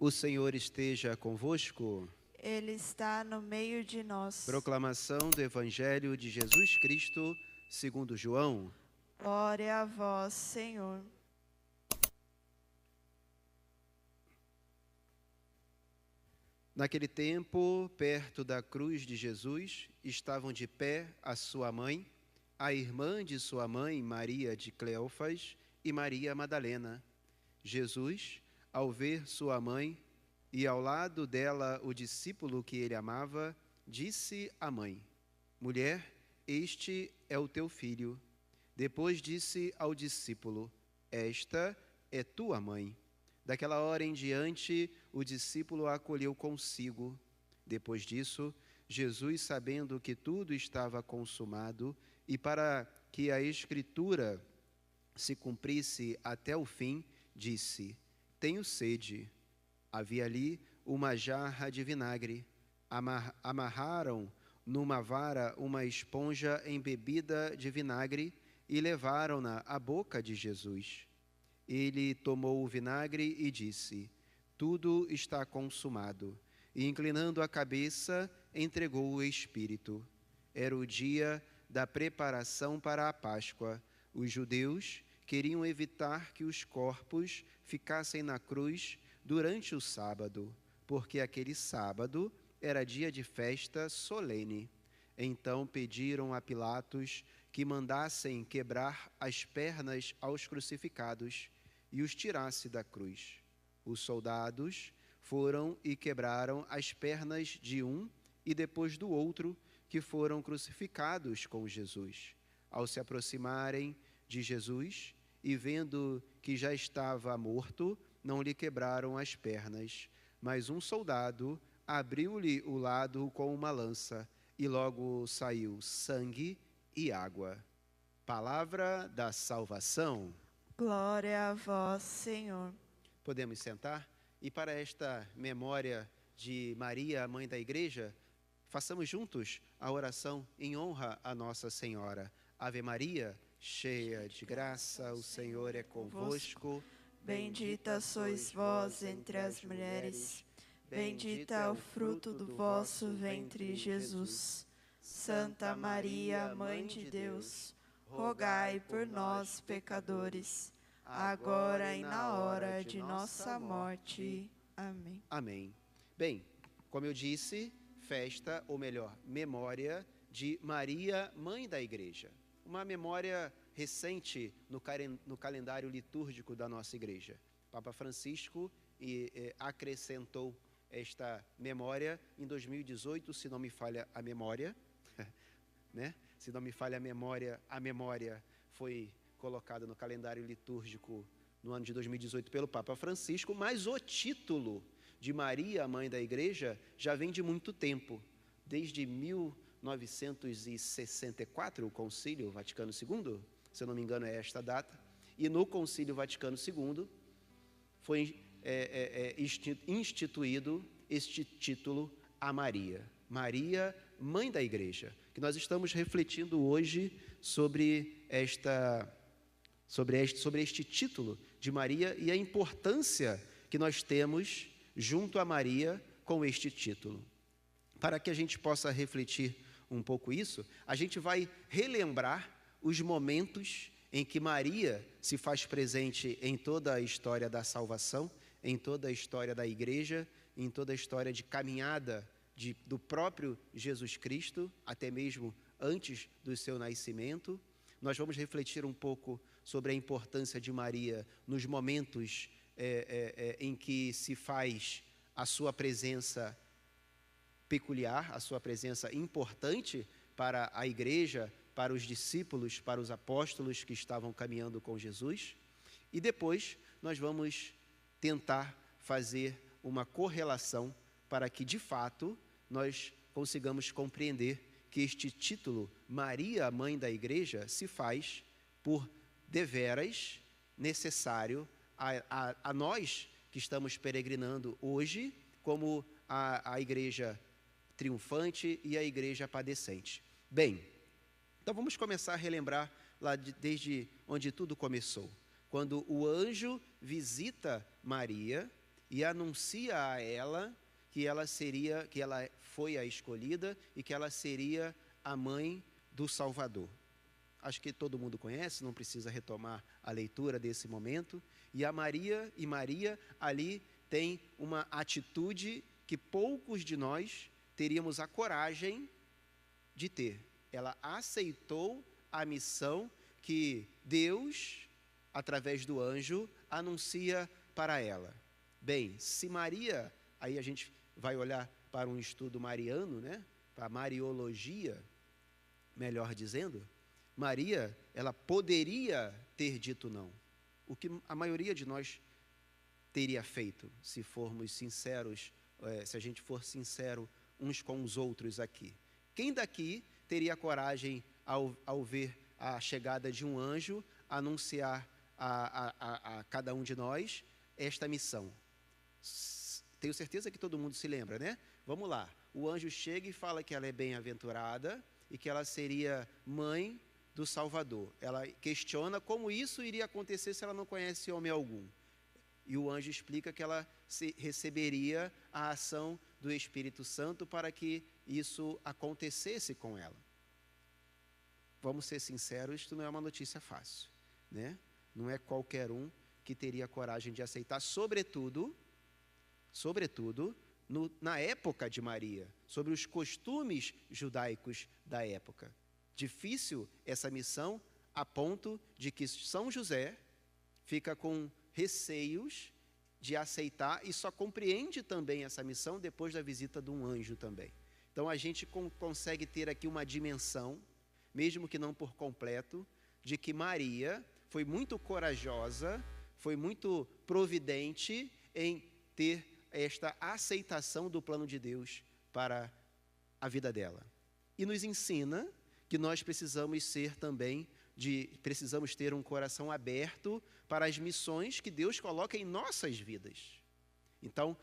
O Senhor esteja convosco. Ele está no meio de nós. Proclamação do Evangelho de Jesus Cristo, segundo João. Glória a vós, Senhor. Naquele tempo, perto da cruz de Jesus, estavam de pé a sua mãe, a irmã de sua mãe, Maria de Cleófas, e Maria Madalena. Jesus, ao ver sua mãe e ao lado dela o discípulo que ele amava, disse à mãe: Mulher, este é o teu filho. Depois disse ao discípulo: Esta é tua mãe. Daquela hora em diante, o discípulo a acolheu consigo. Depois disso, Jesus, sabendo que tudo estava consumado e para que a Escritura se cumprisse até o fim, disse: Tenho sede. Havia ali uma jarra de vinagre. Amarraram numa vara uma esponja embebida de vinagre e levaram-na à boca de Jesus. Ele tomou o vinagre e disse: Tudo está consumado. E, inclinando a cabeça, entregou o Espírito. Era o dia da preparação para a Páscoa. Os judeus queriam evitar que os corpos ficassem na cruz durante o sábado, porque aquele sábado era dia de festa solene. Então pediram a Pilatos que mandassem quebrar as pernas aos crucificados e os tirasse da cruz. Os soldados foram e quebraram as pernas de um e depois do outro, que foram crucificados com Jesus. Ao se aproximarem de Jesus e vendo que já estava morto, não lhe quebraram as pernas, mas um soldado abriu-lhe o lado com uma lança e logo saiu sangue e água. Palavra da salvação. Glória a vós, Senhor. Podemos sentar? E para esta memória de Maria, a mãe da Igreja, façamos juntos a oração em honra a Nossa Senhora. Ave Maria, cheia de graça, o Senhor é convosco. Bendita sois vós entre as mulheres, bendito é o fruto do vosso ventre, Jesus. Santa Maria, Mãe de Deus, rogai por nós, pecadores, agora e na hora de nossa morte. Amém. Amém. Bem, como eu disse, festa, ou melhor, memória de Maria, Mãe da Igreja. Uma memória recente no calendário litúrgico da nossa Igreja. Papa Francisco acrescentou esta memória em 2018, se não me falha a memória, né? Se não me falha a memória foi colocada no calendário litúrgico no ano de 2018 pelo Papa Francisco, mas o título de Maria, Mãe da Igreja, já vem de muito tempo, desde 1964, o Concílio Vaticano II, se eu não me engano é esta data, e no Concílio Vaticano II foi instituído este título a Maria. Maria, Mãe da Igreja, que nós estamos refletindo hoje sobre este título de Maria e a importância que nós temos junto a Maria com este título. Para que a gente possa refletir um pouco isso, a gente vai relembrar os momentos em que Maria se faz presente em toda a história da salvação, em toda a história da Igreja, em toda a história de caminhada do próprio Jesus Cristo, até mesmo antes do seu nascimento. Nós vamos refletir um pouco sobre a importância de Maria nos momentos em que se faz a sua presença peculiar, a sua presença importante para a Igreja, para os discípulos, para os apóstolos que estavam caminhando com Jesus. E depois nós vamos tentar fazer uma correlação para que, de fato, nós consigamos compreender que este título, Maria, Mãe da Igreja, se faz por deveras necessário a nós que estamos peregrinando hoje, como a Igreja triunfante e a Igreja padecente. Bem, então vamos começar a relembrar lá desde onde tudo começou. Quando o anjo visita Maria e anuncia a ela que ela foi a escolhida e que ela seria a mãe do Salvador. Acho que todo mundo conhece, não precisa retomar a leitura desse momento. E Maria ali tem uma atitude que poucos de nós teríamos a coragem de ter. Ela aceitou a missão que Deus, através do anjo, anuncia para ela. Bem, se Maria, aí a gente vai olhar para um estudo mariano, né? Para a Mariologia, melhor dizendo, Maria, ela poderia ter dito não. O que a maioria de nós teria feito, se formos sinceros, se a gente for sincero uns com os outros aqui. Quem daqui teria coragem, ao ver a chegada de um anjo, anunciar a cada um de nós esta missão? Tenho certeza que todo mundo se lembra, né? Vamos lá. O anjo chega e fala que ela é bem-aventurada e que ela seria mãe do Salvador. Ela questiona como isso iria acontecer se ela não conhece homem algum. E o anjo explica que ela receberia a ação do Espírito Santo para que isso acontecesse com ela. Vamos ser sinceros, isso não é uma notícia fácil, né? Não é qualquer um que teria coragem de aceitar, sobretudo na época de Maria, sobre os costumes judaicos da época. Difícil essa missão, a ponto de que São José fica com receios de aceitar e só compreende também essa missão depois da visita de um anjo também. Então a gente consegue ter aqui uma dimensão, mesmo que não por completo, de que Maria foi muito corajosa, foi muito providente em ter esta aceitação do plano de Deus para a vida dela. E nos ensina que nós precisamos ter um coração aberto para as missões que Deus coloca em nossas vidas. Então,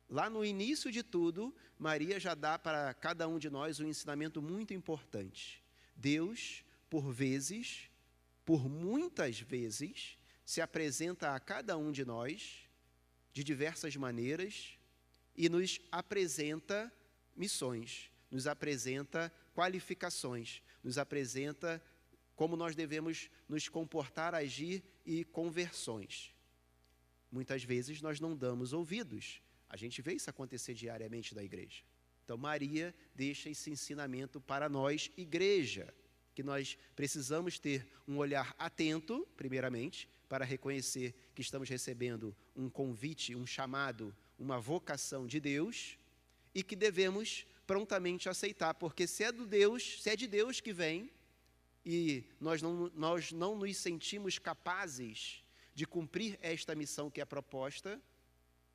lá no início de tudo, Maria já dá para cada um de nós um ensinamento muito importante. Deus, por muitas vezes, se apresenta a cada um de nós de diversas maneiras e nos apresenta missões, nos apresenta qualificações, nos apresenta como nós devemos nos comportar, agir e conversões. Muitas vezes nós não damos ouvidos. A gente vê isso acontecer diariamente na igreja. Então Maria deixa esse ensinamento para nós, igreja, que nós precisamos ter um olhar atento, primeiramente, para reconhecer que estamos recebendo um convite, um chamado, uma vocação de Deus, e que devemos prontamente aceitar, porque se é de Deus que vem, e nós não nos sentimos capazes de cumprir esta missão que é proposta,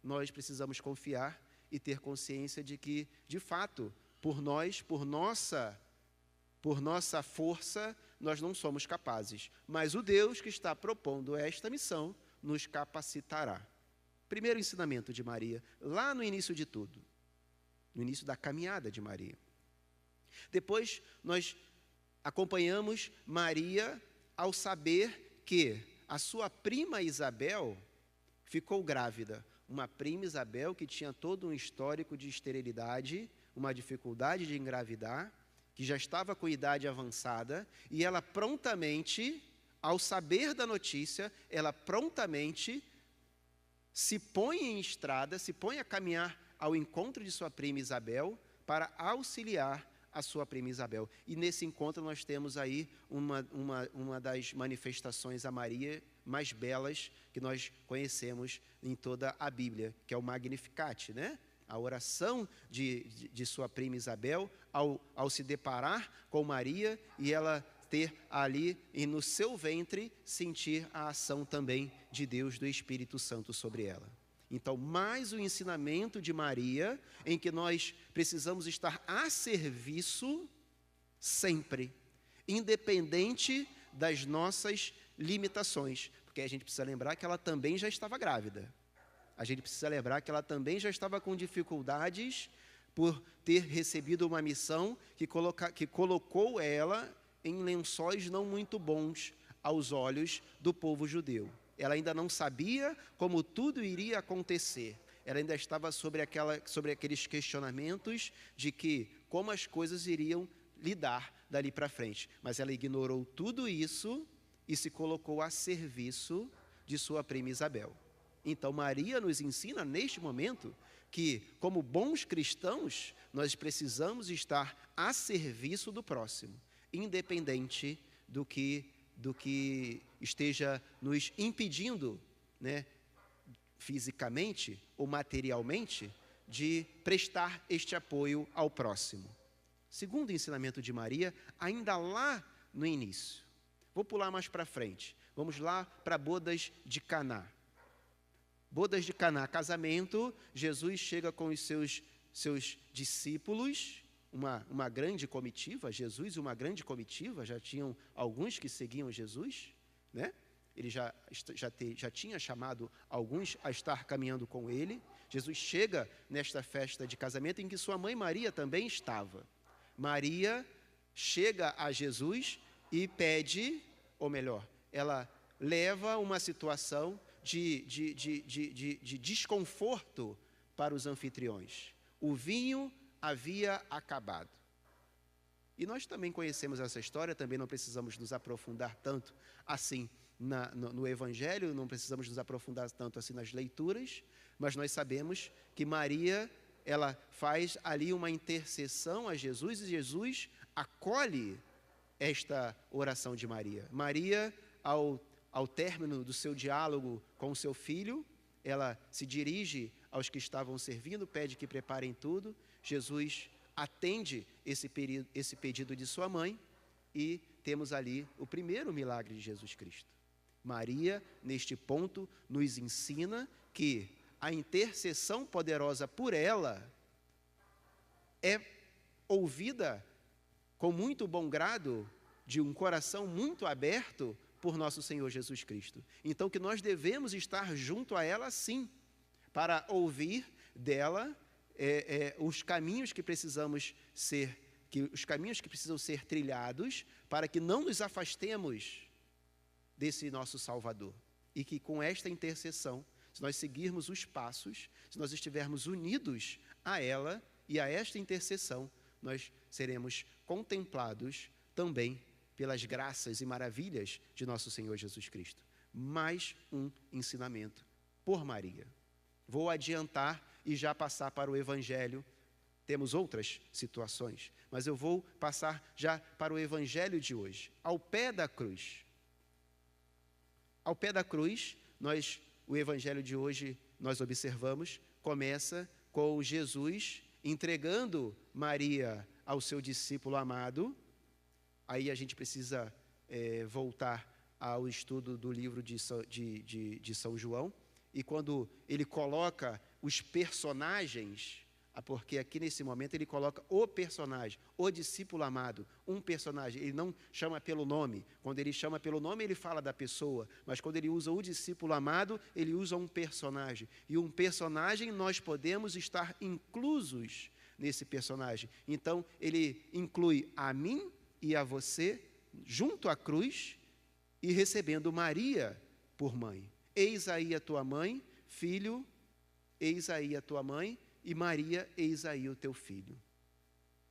nós precisamos confiar e ter consciência de que, de fato, por nossa força, nós não somos capazes. Mas o Deus que está propondo esta missão nos capacitará. Primeiro ensinamento de Maria, lá no início de tudo, no início da caminhada de Maria. Depois, nós acompanhamos Maria ao saber que a sua prima Isabel ficou grávida. Uma prima Isabel que tinha todo um histórico de esterilidade, uma dificuldade de engravidar, que já estava com idade avançada, e ela prontamente, ao saber da notícia, ela prontamente se põe em estrada, se põe a caminhar ao encontro de sua prima Isabel, para auxiliar a sua prima Isabel. E nesse encontro nós temos aí uma das manifestações a Maria mais belas que nós conhecemos em toda a Bíblia, que é o Magnificat, né? A oração de sua prima Isabel, ao se deparar com Maria e ela ter ali e no seu ventre sentir a ação também de Deus, do Espírito Santo sobre ela. Então, mais o ensinamento de Maria, em que nós precisamos estar a serviço sempre, independente das nossas limitações, porque a gente precisa lembrar que ela também já estava grávida. A gente precisa lembrar que ela também já estava com dificuldades por ter recebido uma missão que colocou ela em lençóis não muito bons aos olhos do povo judeu. Ela ainda não sabia como tudo iria acontecer. ela ainda estava sobre aqueles questionamentos de que como as coisas iriam lidar dali para frente. Mas ela ignorou tudo isso e se colocou a serviço de sua prima Isabel. Então, Maria nos ensina, neste momento, que, como bons cristãos, nós precisamos estar a serviço do próximo, independente do que esteja nos impedindo, né, fisicamente ou materialmente, de prestar este apoio ao próximo. Segundo ensinamento de Maria, ainda lá no início. Vou pular mais para frente. Vamos lá para bodas de Caná. Bodas de Caná, casamento, Jesus chega com os seus discípulos, uma grande comitiva, Jesus e uma grande comitiva, já tinham alguns que seguiam Jesus, né? Ele já tinha chamado alguns a estar caminhando com ele. Jesus chega nesta festa de casamento em que sua mãe Maria também estava. Maria chega a Jesus e pede, ou melhor, ela leva uma situação de desconforto para os anfitriões. O vinho havia acabado. E nós também conhecemos essa história, também não precisamos nos aprofundar tanto assim no Evangelho, não precisamos nos aprofundar tanto assim nas leituras, mas nós sabemos que Maria, ela faz ali uma intercessão a Jesus, e Jesus acolhe esta oração de Maria. Maria, ao término do seu diálogo com o seu filho, ela se dirige aos que estavam servindo, pede que preparem tudo. Jesus atende esse pedido de sua mãe e temos ali o primeiro milagre de Jesus Cristo. Maria, neste ponto, nos ensina que a intercessão poderosa por ela é ouvida com muito bom grado, de um coração muito aberto por nosso Senhor Jesus Cristo. Então, que nós devemos estar junto a ela, sim, para ouvir dela os caminhos que precisam ser trilhados, para que não nos afastemos desse nosso Salvador. E que com esta intercessão, se nós seguirmos os passos, se nós estivermos unidos a ela e a esta intercessão, nós seremos contemplados também pelas graças e maravilhas de nosso Senhor Jesus Cristo. Mais um ensinamento por Maria. Vou adiantar e já passar para o Evangelho. Temos outras situações, mas eu vou passar já para o Evangelho de hoje. Ao pé da cruz. Ao pé da cruz, o Evangelho de hoje, nós observamos, começa com Jesus entregando Maria ao seu discípulo amado. Aí a gente precisa voltar ao estudo do livro de São João, e quando ele coloca os personagens, porque aqui nesse momento ele coloca o personagem, o discípulo amado, um personagem, ele não chama pelo nome. Quando ele chama pelo nome, ele fala da pessoa, mas quando ele usa o discípulo amado, ele usa um personagem, e um personagem nós podemos estar inclusos nesse personagem. Então ele inclui a mim e a você junto à cruz e recebendo Maria por mãe. Eis aí a tua mãe, filho, eis aí a tua mãe, e Maria, eis aí o teu filho.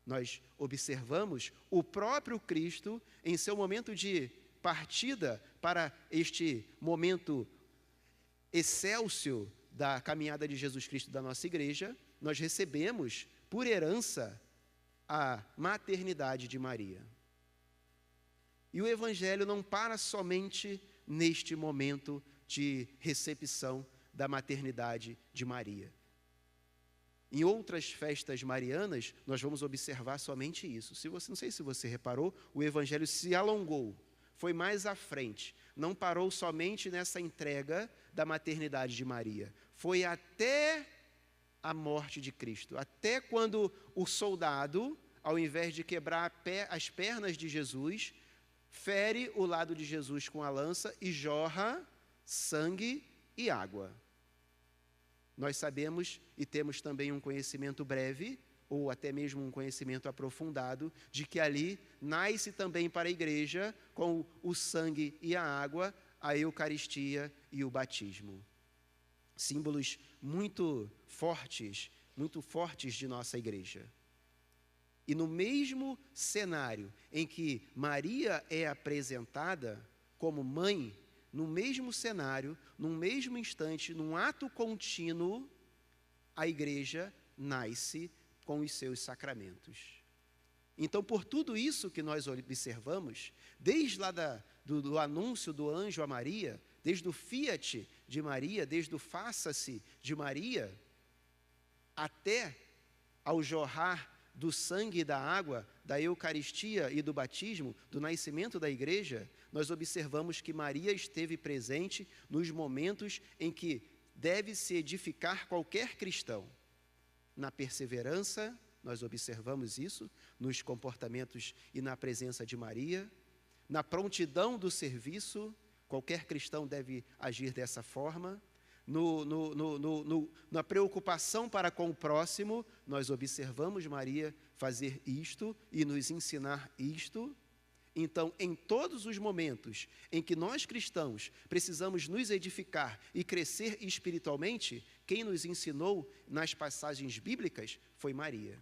Nós observamos o próprio Cristo em seu momento de partida para este momento excelso da caminhada de Jesus Cristo da nossa igreja. Nós recebemos por herança a maternidade de Maria. E o Evangelho não para somente neste momento de recepção da maternidade de Maria. Em outras festas marianas, nós vamos observar somente isso. Não sei se você reparou, o Evangelho se alongou, foi mais à frente. Não parou somente nessa entrega da maternidade de Maria. Foi até a morte de Cristo. Até quando o soldado, ao invés de quebrar as pernas de Jesus, fere o lado de Jesus com a lança e jorra sangue e água. Nós sabemos e temos também um conhecimento breve, ou até mesmo um conhecimento aprofundado, de que ali nasce também para a igreja, com o sangue e a água, a Eucaristia e o batismo. Símbolos muito fortes de nossa igreja. E no mesmo cenário em que Maria é apresentada como mãe, no mesmo cenário, num mesmo instante, num ato contínuo, a igreja nasce com os seus sacramentos. Então, por tudo isso que nós observamos, desde lá do anúncio do anjo a Maria, desde o fiat de Maria, desde o faça-se de Maria, até ao jorrar do sangue e da água, da Eucaristia e do batismo, do nascimento da igreja, nós observamos que Maria esteve presente nos momentos em que deve se edificar qualquer cristão. Na perseverança, nós observamos isso, nos comportamentos e na presença de Maria. Na prontidão do serviço, qualquer cristão deve agir dessa forma. Na preocupação para com o próximo, nós observamos Maria fazer isto e nos ensinar isto. Então, em todos os momentos em que nós cristãos precisamos nos edificar e crescer espiritualmente, quem nos ensinou nas passagens bíblicas foi Maria.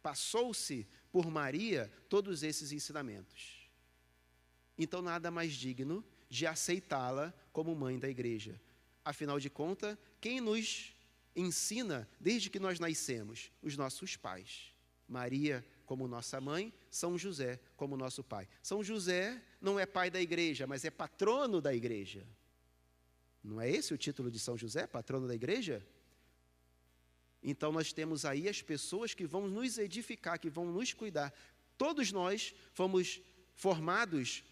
Passou-se por Maria todos esses ensinamentos. Então, nada mais digno de aceitá-la como mãe da igreja. Afinal de contas, quem nos ensina desde que nós nascemos? Os nossos pais. Maria como nossa mãe, São José como nosso pai. São José não é pai da igreja, mas é patrono da igreja. Não é esse o título de São José, patrono da igreja? Então nós temos aí as pessoas que vão nos edificar, que vão nos cuidar. Todos nós fomos formados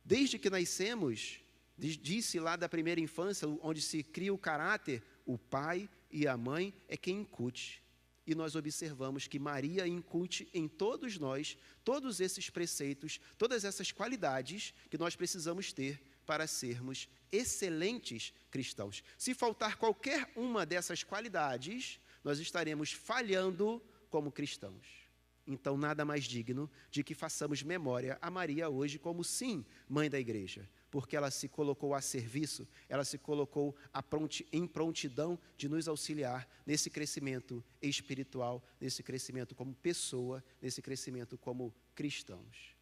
desde que nascemos. Disse lá da primeira infância, onde se cria o caráter, o pai e a mãe é quem incute. E nós observamos que Maria incute em todos nós, todos esses preceitos, todas essas qualidades que nós precisamos ter para sermos excelentes cristãos. Se faltar qualquer uma dessas qualidades, nós estaremos falhando como cristãos. Então, nada mais digno de que façamos memória a Maria hoje como, sim, mãe da igreja, porque ela se colocou a serviço, ela se colocou em prontidão de nos auxiliar nesse crescimento espiritual, nesse crescimento como pessoa, nesse crescimento como cristãos.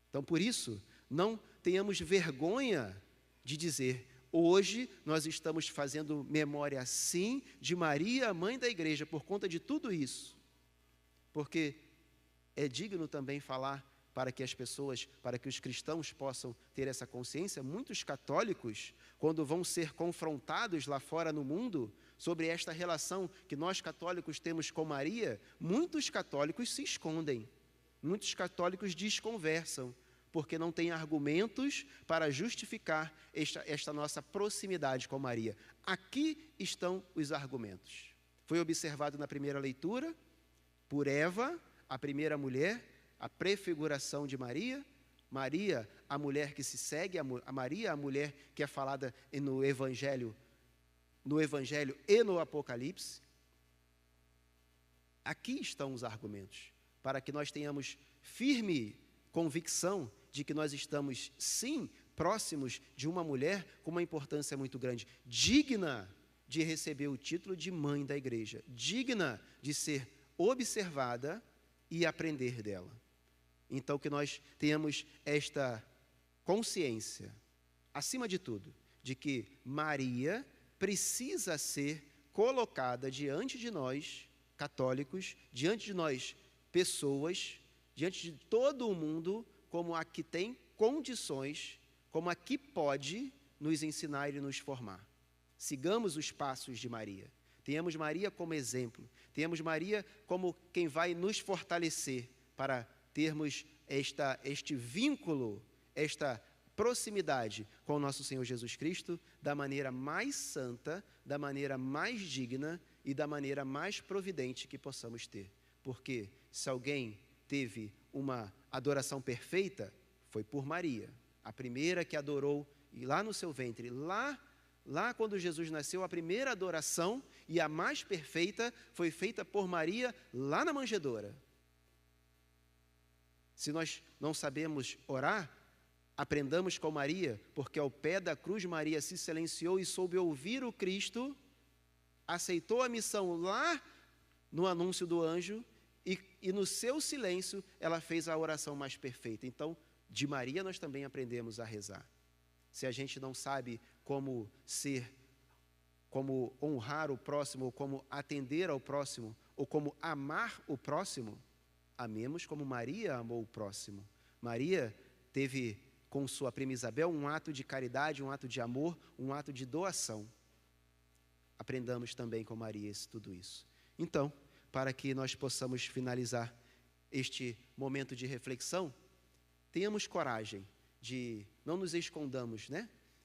Então, por isso, não tenhamos vergonha de dizer: hoje nós estamos fazendo memória, sim, de Maria, mãe da igreja, por conta de tudo isso. Porque é digno também falar para que as pessoas, para que os cristãos possam ter essa consciência. Muitos católicos, quando vão ser confrontados lá fora no mundo sobre esta relação que nós católicos temos com Maria, muitos católicos se escondem, muitos católicos desconversam, porque não têm argumentos para justificar esta nossa proximidade com Maria. Aqui estão os argumentos. Foi observado na primeira leitura, por Eva, a primeira mulher, a prefiguração de Maria, Maria, a mulher que se segue, a Maria, a mulher que é falada no Evangelho e no Apocalipse. Aqui estão os argumentos, para que nós tenhamos firme convicção de que nós estamos, sim, próximos de uma mulher com uma importância muito grande, digna de receber o título de mãe da igreja, digna de ser observada e aprender dela. Então, que nós tenhamos esta consciência, acima de tudo, de que Maria precisa ser colocada diante de nós, católicos, diante de nós, pessoas, diante de todo o mundo, como a que tem condições, como a que pode nos ensinar e nos formar. Sigamos os passos de Maria. Tenhamos Maria como exemplo. Tenhamos Maria como quem vai nos fortalecer para termos este vínculo, esta proximidade com o nosso Senhor Jesus Cristo da maneira mais santa, da maneira mais digna e da maneira mais providente que possamos ter. Porque se alguém teve uma adoração perfeita, foi por Maria, a primeira que adorou, e lá no seu ventre, lá quando Jesus nasceu, a primeira adoração e a mais perfeita foi feita por Maria lá na manjedoura. Se nós não sabemos orar, aprendamos com Maria, porque ao pé da cruz Maria se silenciou e soube ouvir o Cristo aceitou a missão lá no anúncio do anjo e no seu silêncio ela fez a oração mais perfeita. Então, de Maria nós também aprendemos a rezar. Se a gente não sabe como honrar o próximo, ou como atender ao próximo, ou como amar o próximo, amemos como Maria amou o próximo. Maria teve com sua prima Isabel um ato de caridade, um ato de amor, um ato de doação. Aprendamos também com Maria tudo isso. Então, para que nós possamos finalizar este momento de reflexão, tenhamos coragem de não nos escondamos,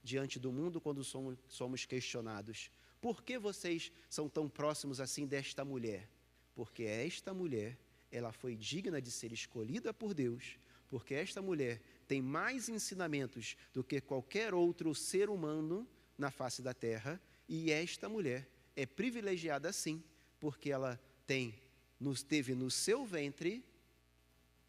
diante do mundo quando somos questionados. Por que vocês são tão próximos assim desta mulher? Porque esta mulher, ela foi digna de ser escolhida por Deus, porque esta mulher tem mais ensinamentos do que qualquer outro ser humano na face da terra, e esta mulher é privilegiada sim, porque ela teve no seu ventre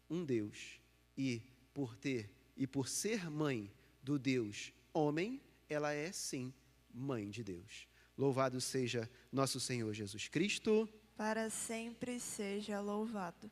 um Deus, e por ser mãe do Deus homem, ela é sim mãe de Deus. Louvado seja nosso Senhor Jesus Cristo. Para sempre seja louvado.